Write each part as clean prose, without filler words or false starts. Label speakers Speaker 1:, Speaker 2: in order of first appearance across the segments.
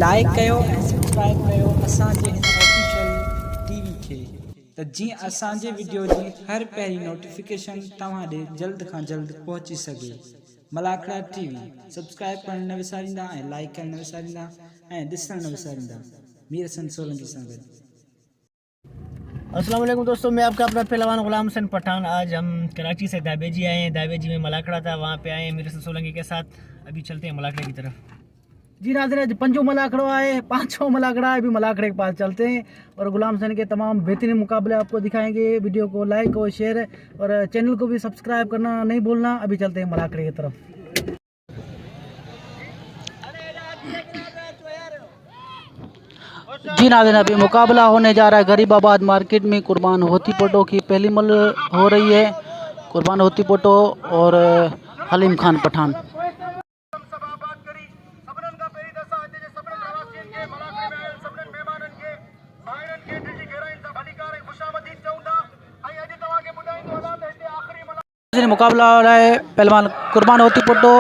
Speaker 1: Like कयो ऐं subscribe कयो असांजे हिन ऑफिशियल टीवी खे, त जीअं असांजे वीडियो जी हर पहिरीं नोटिफिकेशन तव्हां ॾे जल्द खां जल्द पहुची सघे। मलाखड़ा टीवी सब्सक्राइब करण न विसारींदा ऐं लाइक करण न विसारींदा ऐं ॾिसण न विसारींदा। मीर हसन सोलंकी सां गॾु।
Speaker 2: अस्सलाम वालेकुम दोस्तों, मैं आपका अपना पहलवान गुलाम हुसैन पठान। आज हम कराची से दाबेजी आए हैं। दाबेजी में मलाखड़ा था, वहाँ पे आए हैं मीर हसन सोलंकी के साथ। अभी चलते हैं मलाखड़े की तरफ। जी नाज़रीन, पंजो मलाखड़ो आए, 500 मलाखड़ा है। अभी मलाखड़े के पास चलते हैं और गुलाम हुसैन के तमाम बेहतरीन मुकाबले आपको दिखाएंगे। वीडियो को लाइक और शेयर और चैनल को भी सब्सक्राइब करना नहीं भूलना। अभी चलते हैं मलाखड़े की तरफ। जी नाज़रीन, अभी मुकाबला होने जा रहा है गरीबाबाद मार्केट में। कुर्बान होती पोटो की पहली मल हो रही है। कुर्बान होती पोटो और हलीम खान पठान। मुकाबला हो रहा है पहलवान कुर्बान होती पोटो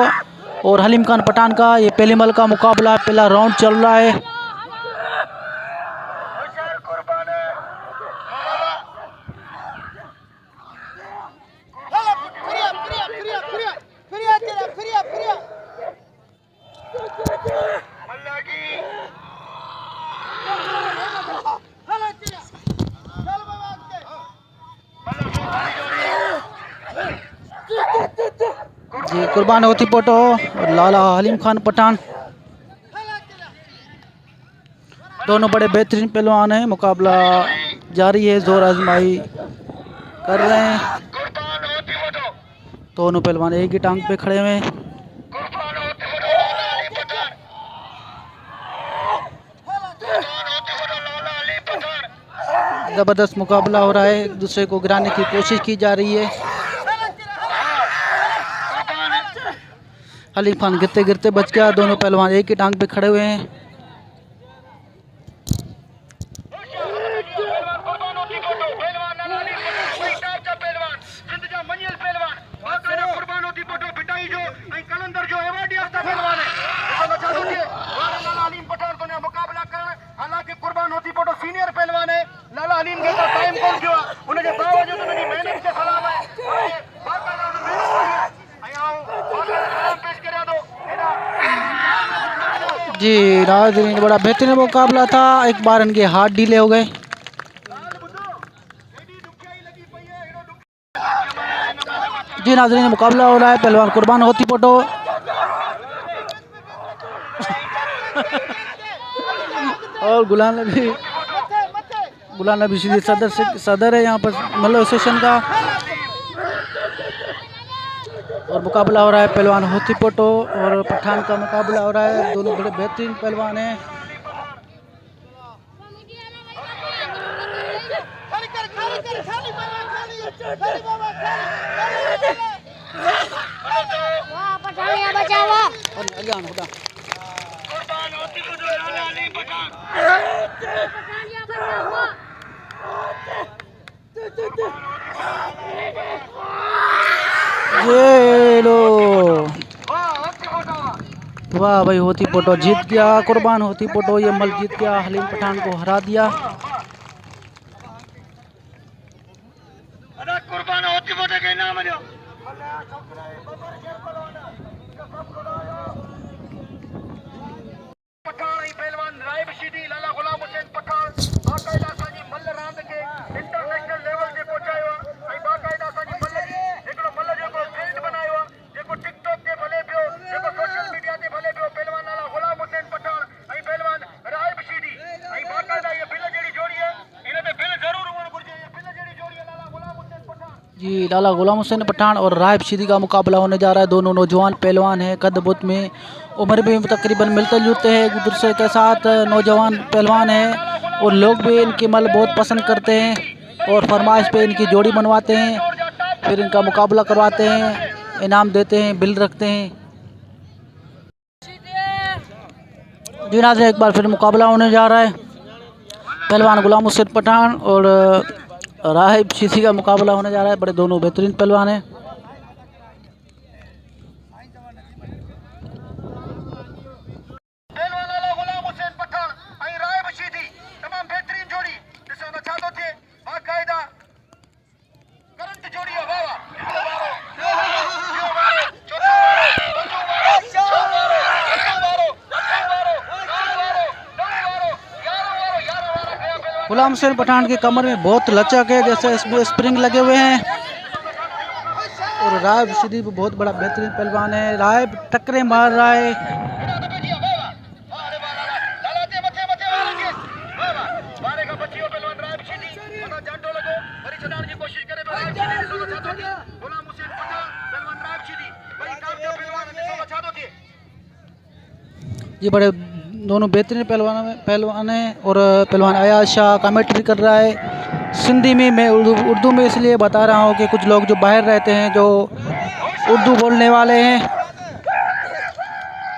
Speaker 2: और हलीम खान पठान का। ये पहली मल का मुकाबला, पहला राउंड चल रहा है। जी कुर्बान होती पोटो और लाला हलीम खान पठान दोनों बड़े बेहतरीन पहलवान हैं। मुकाबला जारी है, जोर आजमाई कर रहे हैं। दोनों पहलवान एक ही टांग पे खड़े हुए हैं। जबरदस्त मुकाबला हो रहा है, एक दूसरे को गिराने की कोशिश की जा रही है। हलीम खान गिरते गिरते बच गया। दोनों पहलवान एक ही टांग पे खड़े हुए हैं। हालांकि कुर्बान होती पोटो सीनियर पहलवान है। लाला हलीम के टाइम कौन किया उनके बावजूद उनकी मेहनत के सलाम है। जी नाज़रीन, बड़ा बेहतरीन मुकाबला था। एक बार इनके हाथ ढीले हो गए। जी नाज़रीन, मुकाबला हो रहा है पहलवान कुर्बान होती पोटो और गुलाम नबी सीधी सदर है यहाँ पर मल्लो एसोसिएशन का। और मुकाबला हो रहा है पहलवान होती पोटो और पठान का मुकाबला हो रहा है। दोनों बड़े बेहतरीन पहलवान हैं। ये लो, वाह भाई, होती पोटो जीत गया। कुर्बान होती पोटो ये मल जीत गया, हलीम पठान को हरा दिया। कुर्बान होती पोटो के नाम पहलवान रायब सीधी लाला गुलाम हुसैन पठान बाकायदा साजी मल रांद के इंटरनेशनल लेवल ते पहुंचायो ऐं बाकायदा साजी मल जी हिकड़ो मल जेको ट्रेंड बनायो जेको टिकटॉक ते भले पियो, जेको सोशल मीडिया ते भले पियो। पहलवान लाला गुलाम हुसैन पठान ऐं पहलवान रायब सीधी ऐं बाकायदा ये बिल जहिड़ी जोड़ी है, इन ते बिल जरूर हुअण घुर्जे। ये बिल जहिड़ी जोड़ी है लाला गुलाम हुसैन पठान। जी लाला गुलाम हुसैन पठान और रायब सीधी का मुकाबला होने जा रहा है। दोनों नौजवान पहलवान हैं, कद बुत में उम्र भी तकरीबन मिलते जुलते हैं एक दूसरे के साथ। नौजवान पहलवान हैं और लोग भी इनकी मल बहुत पसंद करते हैं और फरमाइश पे इनकी जोड़ी बनवाते हैं, फिर इनका मुकाबला करवाते हैं, इनाम देते हैं, बिल रखते हैं। जी नाज़रीन, एक बार फिर मुकाबला होने जा रहा है। पहलवान गुलाम हुसैन पठान और राहिब सीधी का मुकाबला होने जा रहा है। बड़े दोनों बेहतरीन पहलवान हैं।
Speaker 3: गुलाम हुसैन पठान की कमर में बहुत लचक है, जैसे इसमें स्प्रिंग लगे हुए हैं। और रायब रशीदी भी बहुत बड़ा बेहतरीन पहलवान है। रायब टक्करें मार रहा है। ये बड़े दोनों बेहतरीन पहलवान हैं। और पहलवान अयाज शाह कमेंट्री कर रहा है सिंधी में। मैं उर्दू में इसलिए बता रहा हूँ कि कुछ लोग जो बाहर रहते हैं, जो उर्दू बोलने वाले हैं,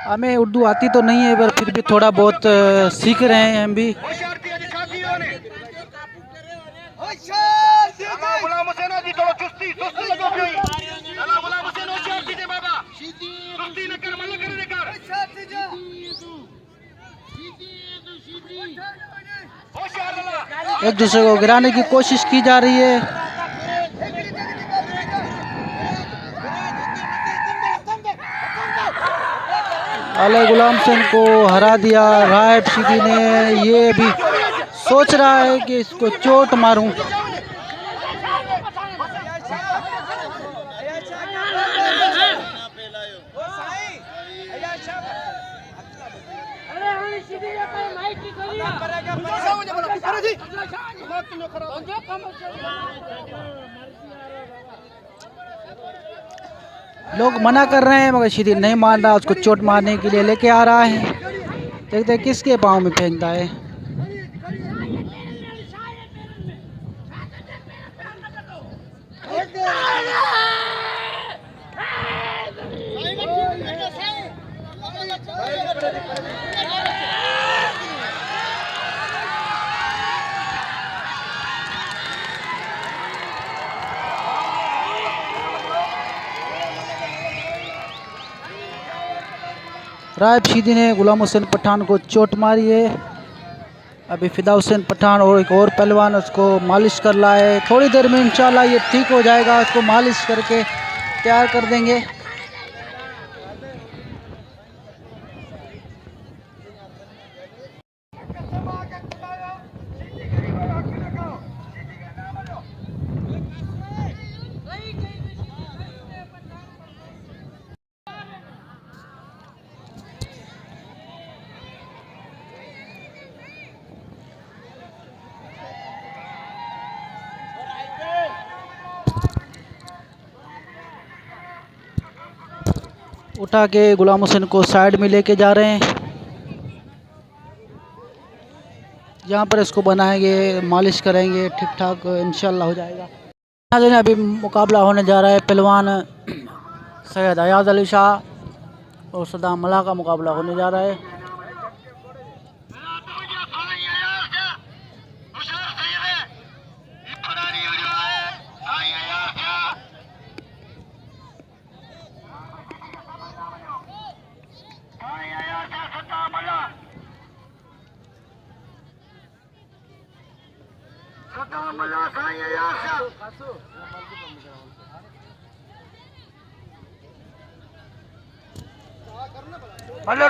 Speaker 3: हमें उर्दू आती तो नहीं है पर फिर भी थोड़ा बहुत सीख रहे हैं हम भी। एक दूसरे को गिराने की कोशिश की जा रही है। आले गुलाम हुसैन को हरा दिया रायब रशीदी ने। ये भी सोच रहा है कि इसको चोट मारूं। लोग मना कर रहे हैं मगर रशीदी नहीं मान रहा, उसको चोट मारने के लिए लेके आ रहा है। देखते हैं किसके पाँव में फेंकता है। रायब रशीदी ने गुलाम हुसैन पठान को चोट मारी है। अभी फिदा हुसैन पठान और एक और पहलवान उसको मालिश कर रहा है। थोड़ी देर में इंशाल्लाह ये ठीक हो जाएगा, उसको मालिश करके तैयार कर देंगे। उठा के गुलाम हुसैन को साइड में लेके जा रहे हैं। यहाँ पर इसको बनाएंगे, मालिश करेंगे, ठीक ठाक इंशाल्लाह हो जाएगा। अभी मुकाबला होने जा रहा है पहलवान सैयद अयाज अली शाह और सद्दाम मल्ला का मुकाबला होने जा रहा है।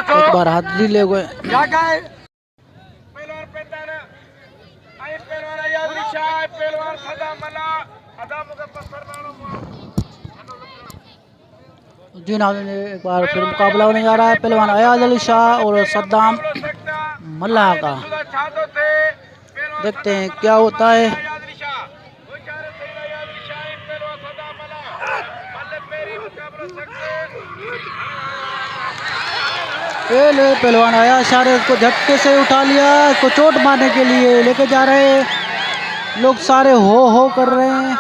Speaker 3: एक बार हाथ ले गए। जी नाज़रीन, एक बार फिर मुकाबला होने जा रहा है पहलवान अयाज अली शाह और सद्दाम मल्ला का। देखते हैं क्या होता है। पहले पहलवान अयाज शाह ने इसको झटके से उठा लिया, इसको चोट मारने के लिए लेके जा रहे हैं। लोग सारे हो कर रहे हैं।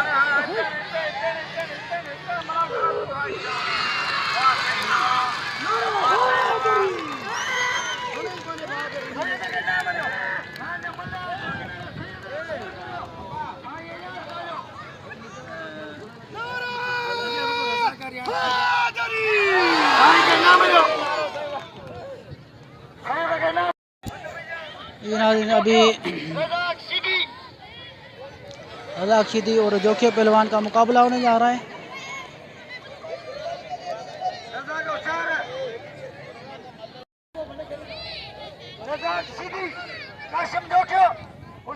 Speaker 3: अभी रज़ाक शीदी और जोखे पहलवान का मुकाबला होने जा रहा है।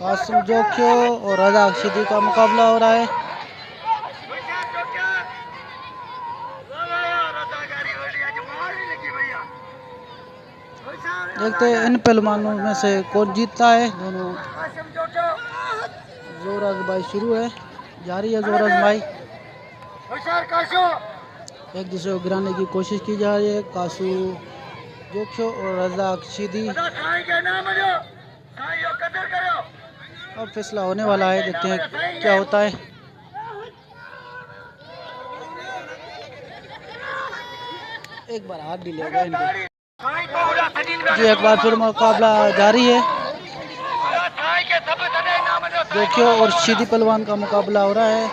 Speaker 3: कासिम जोखियो और रजा अक्षिदी का मुकाबला हो रहा है। देखते हैं इन पहलवानों में से कौन जीतता है। दोनों जोर आजमाई शुरू है, जारी है जोर आजमाई। एक दूसरे को गिराने की कोशिश की जा रही है। कासू जोखियो और रजा अक्षिदी। अब फैसला होने वाला है, देखते हैं क्या होता है। एक बार हाथ भी ले गए इनके। जी एक बार फिर मुकाबला जारी है। जोखियो और शीदी पहलवान का मुकाबला हो रहा है,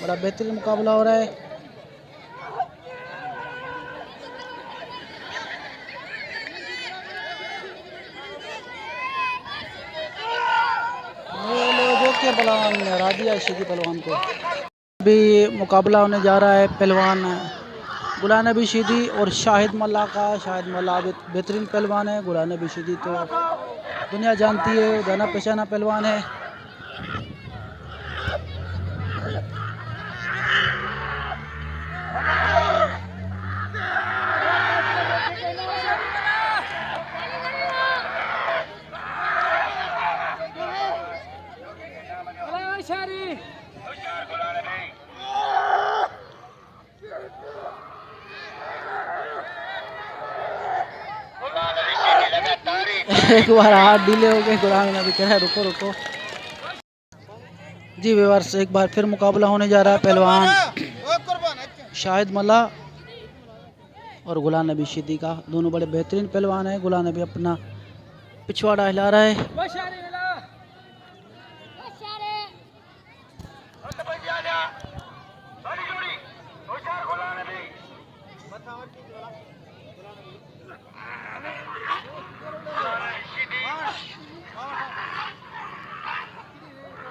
Speaker 3: बड़ा बेहतरीन मुकाबला हो रहा है। जोखियो पहलवान ने हरा दिया शीदी पहलवान को। अभी मुकाबला होने जा रहा है पहलवान गुलाम नबी शीदी और शाहिद मल्ला का। शाहिद मल्ला बेहतरीन पहलवान है। गुलाम नबी शीदी तो दुनिया जानती है, जाना पहचाना पहलवान है। एक बार हाथ ढीले हो गए। गुलाम नबी कह रहा है रुको रुको। जी व्यूअर्स एक बार फिर मुकाबला होने जा रहा है। पहलवान शाहिद मल्ला और गुलाम नबी शीदी का। दोनों बड़े बेहतरीन पहलवान हैं। गुलाम नबी अपना पिछवाड़ा हिला रहा है।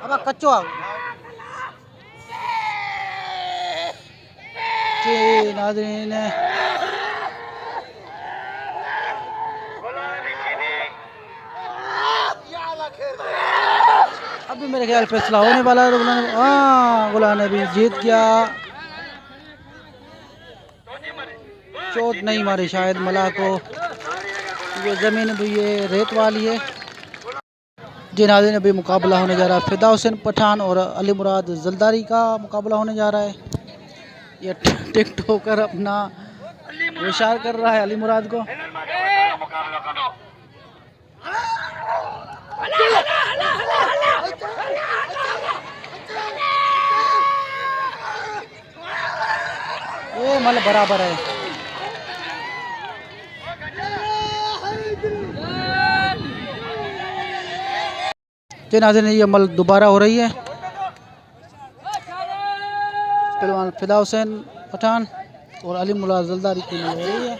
Speaker 3: अब कच्चो आओ जी नाज़रीन। अभी मेरे ख्याल फैसला होने वाला है। गुलाम नबी जीत गया। चोट नहीं मारी शायद मला को। ये ज़मीन भी ये रेत वाली है। जी नाज़रीन अभी मुकाबला होने जा रहा है। फिदा हुसैन पठान और अली मुराद जलदारी का मुकाबला होने जा रहा है। ये टिकटॉकर अपना विशार कर रहा है अली मुराद को। ये मल बराबर है। जी नाज़रीन ये अमल दोबारा हो रही है। पहलवान फिदा हुसैन पठान और अली मुराद जलदारी की हो रही है।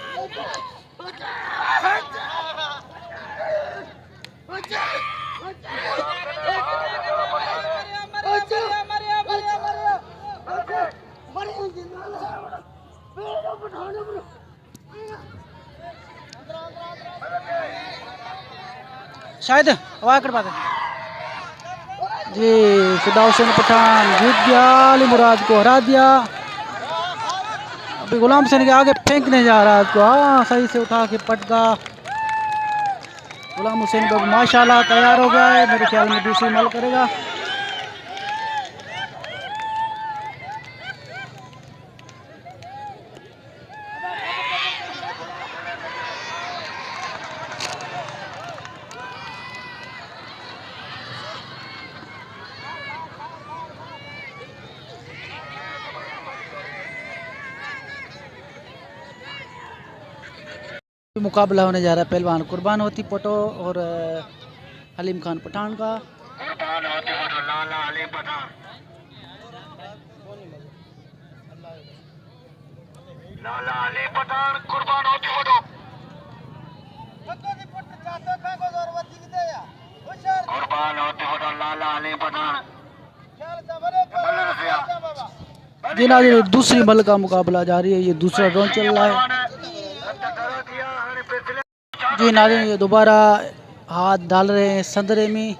Speaker 3: शायद आवाज कर पाते जी। फिदा हुसैन पठान जीत गया। अली मुराद को हरा दिया। अभी गुलाम हुसैन के आगे फेंकने जा रहा है उसको। हाँ सही से उठा के पटका। गुलाम हुसैन को माशाल्लाह तैयार हो गया है। मेरे ख्याल में दूसरी मल करेगा। मुकाबला होने जा रहा है पहलवान कुर्बान होती पटो और हलीम खान पठान का।
Speaker 2: कुर्बान होती पटो लाला अली पठान। लाला अली पठान कुर्बान होती पटो। कुर्बान होती पटो लाला अली पठान।
Speaker 3: जी नाज़रीन दूसरी मल का मुकाबला जारी है। ये दूसरा राउंड चल रहा है। जी नाज़रीन ये दोबारा हाथ डाल रहे हैं संदरे में।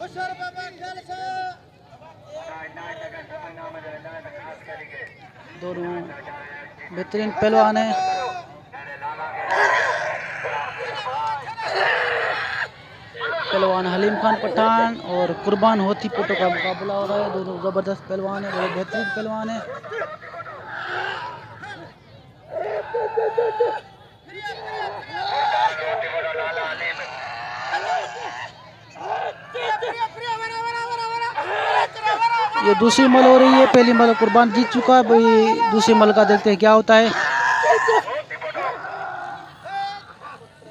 Speaker 3: दोनों बेहतरीन पहलवान हैं। पहलवान हलीम खान पठान और कुर्बान होती पोटो का मुकाबला हो रहा है। दोनों ज़बरदस्त पहलवान हैं, बड़े बेहतरीन पहलवान हैं। ये दूसरी मल हो रही है, पहली मल कुर्बान जीत चुका है भाई। दूसरी मल का देखते हैं क्या होता है।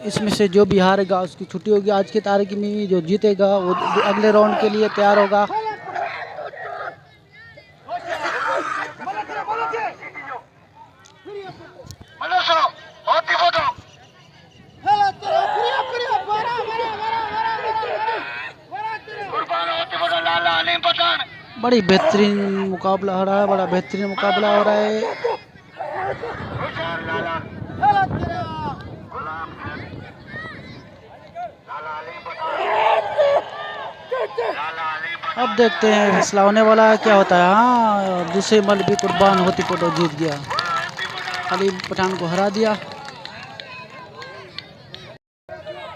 Speaker 3: इसमें से जो भी हारेगा उसकी छुट्टी होगी आज की तारीख में। जो जीतेगा वो अगले राउंड के लिए तैयार होगा। बड़ी बेहतरीन मुकाबला हो रहा है, बड़ा बेहतरीन मुकाबला हो रहा है। अब देखते हैं फैसला होने वाला है, क्या होता है। हाँ, दूसरे मल भी कुर्बान होती पोटो जीत गया, हलीम पठान को हरा दिया।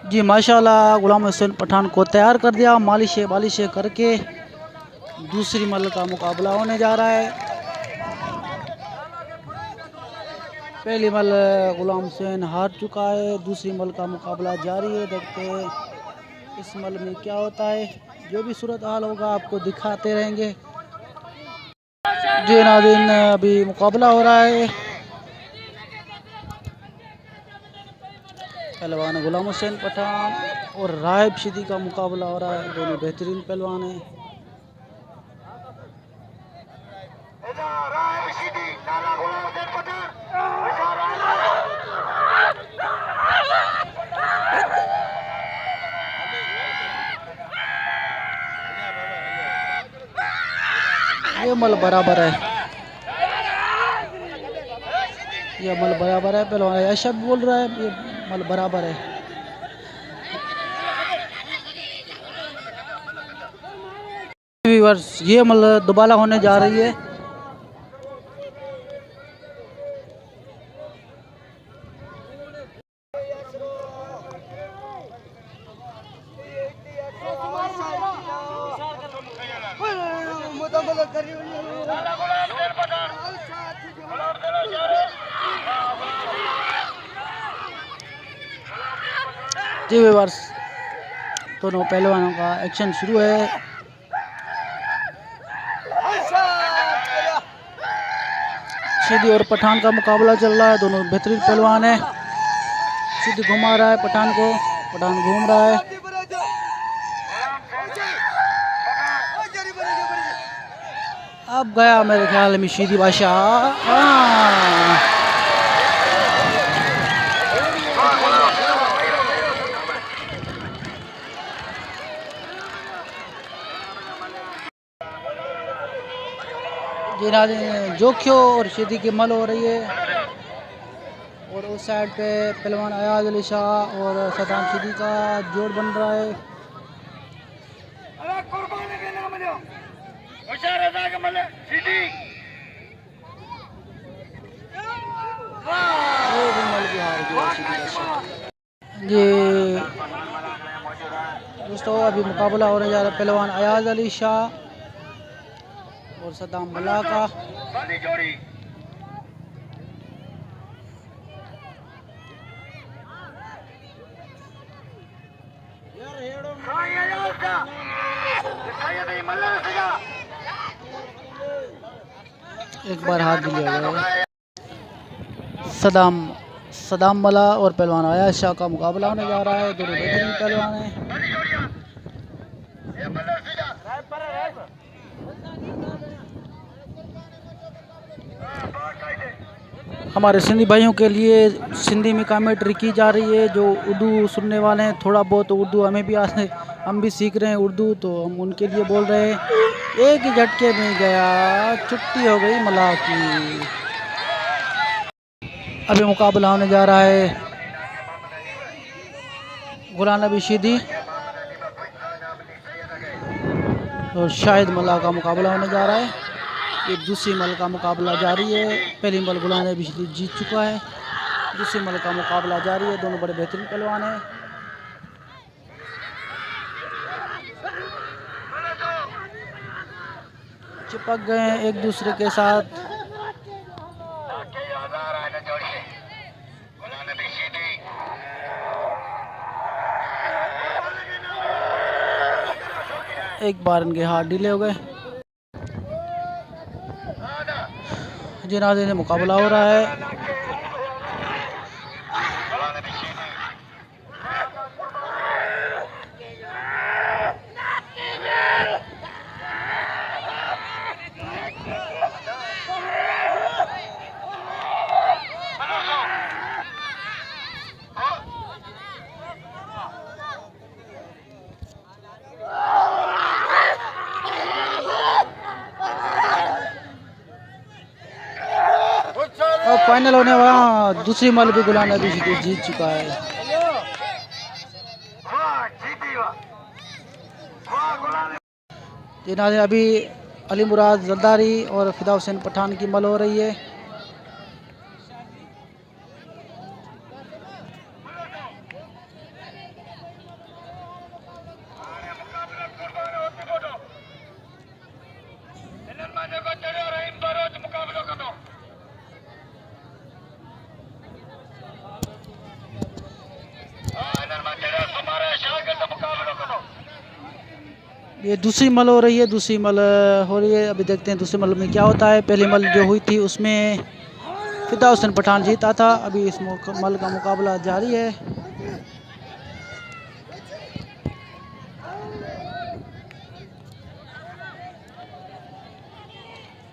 Speaker 3: जी माशाल्लाह, गुलाम हुसैन पठान को तैयार कर दिया, मालिश वालिश करके। दूसरी मल का मुकाबला होने जा रहा है। पहली मल गुलाम हुसैन हार चुका है, दूसरी मल का मुकाबला जारी है। देखते हैं इस मल में क्या होता है। जो भी सूरत हाल होगा आपको दिखाते रहेंगे। जी नाज़रीन, अभी मुकाबला हो रहा है। पहलवान गुलाम हुसैन पठान और रायब शिदी का मुकाबला हो रहा है। दोनों बेहतरीन पहलवान हैं। ये मल बराबर है, ये मल बराबर है। पहलवान ऐशा भी बोल रहा है ये मल बराबर है। व्यूअर्स, ये मल दोबारा होने जा रही है। जी व्यूअर्स, दोनों पहलवानों का एक्शन शुरू है। सीधी और पठान का मुकाबला चल रहा है। दोनों बेहतरीन पहलवान है। सीधी घुमा रहा है पठान को, पठान घूम रहा है। अब गया मेरे ख्याल में सीधी बादशाह। जी नाज़रीन, जोखियो और सीधी की मल हो रही है। और उस साइड पे पहलवान अयाज अली शाह और सदाम सीधी का जोड़ बन रहा है। जी दोस्तों, अभी मुकाबला होने जा रहा है पहलवान अयाज अली शाह और सदाम मल्ला का। एक बार हाथ भी लिया गया है। सदाम मल्ला और पहलवान अयाज शाह का मुकाबला होने जा रहा है। दोनों बेहतरीन पहलवान हैं। हमारे सिंधी भाइयों के लिए सिंधी में कमेंट्री की जा रही है। जो उर्दू सुनने वाले हैं, थोड़ा बहुत उर्दू हमें भी आते, हम भी सीख रहे हैं उर्दू, तो हम उनके लिए बोल रहे हैं। एक ही झटके में गया, छुट्टी हो गई मल्लाह की। अभी मुकाबला होने जा रहा है गुलाम नबी शीदी और शाहिद मल्लाह का मुकाबला होने जा रहा है। ये दूसरी मल का मुकाबला जारी है। पहली मल गुलाम नबी शीदी जीत चुका है, दूसरी मल का मुकाबला जारी है। दोनों बड़े बेहतरीन पहलवान हैं। चिपक गए हैं एक दूसरे के साथ। एक बार इनके हाथ ढीले हो गए। जिनादे में मुकाबला हो रहा है। और फाइनल होने वाला दूसरी मल भी गुलाम नबी शीदी जीत चुका है। जिनादे अभी अली मुराद जरदारी और फिदा हुसैन पठान की मल हो रही है। ये दूसरी मल हो रही है, दूसरी मल हो रही है। अभी देखते हैं दूसरी मल में क्या होता है। पहली मल जो हुई थी उसमें फिदा हुसैन पठान जीता था। अभी इस मल का मुकाबला जारी है।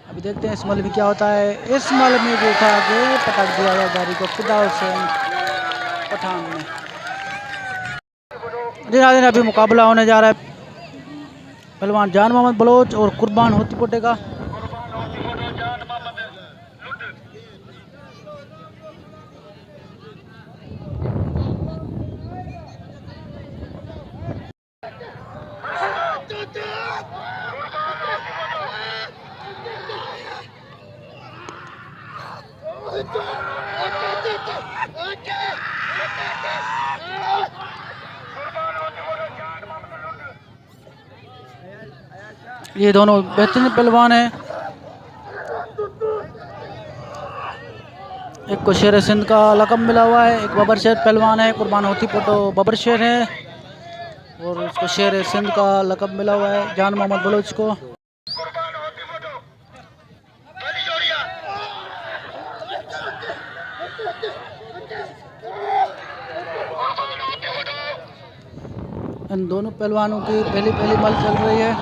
Speaker 3: अभी देखते हैं इस मल में क्या होता है। इस मल में देखा कि पटक दिया जरदारी को फिदा हुसैन पठान ने। अभी मुकाबला होने जा रहा है पहलवान जान मोहम्मद बलोच और कुर्बान होती पोटे का। ये दोनों बेहतरीन पहलवान हैं। एक को शेर सिंध का लक़ब मिला हुआ है, एक बबर शेर पहलवान है। कुर्बान होती पोटो बबर शेर है और उसको शेर सिंध का लक़ब मिला हुआ है जान मोहम्मद बलोच को। इन दोनों पहलवानों की पहली मल चल रही है।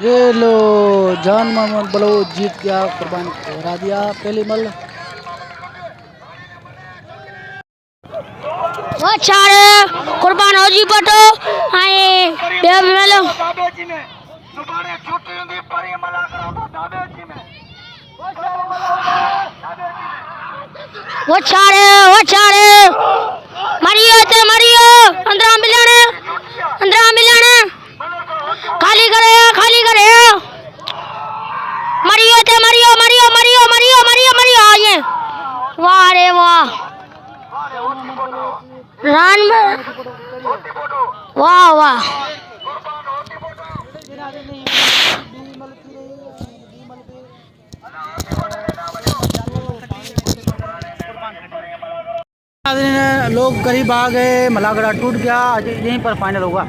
Speaker 3: ये लो जान मोहम्मद बलोच जीत गया, कुर्बान को हरा दिया पहली मल।
Speaker 4: वो चारे कुर्बान हो जी पटो आए ये मेलो
Speaker 2: दाबे जी में सुबाने छुट्टी हुंदी परी मला करा तो दाबे जी में
Speaker 4: वो चारे मरियो ते मरियो अंदर मिलने खाली करे मरियो ते मरियो ये वाह रे वाह रान में वाह
Speaker 3: लोग करीब आ गए, मलागड़ा टूट गया। यहीं पर फाइनल होगा।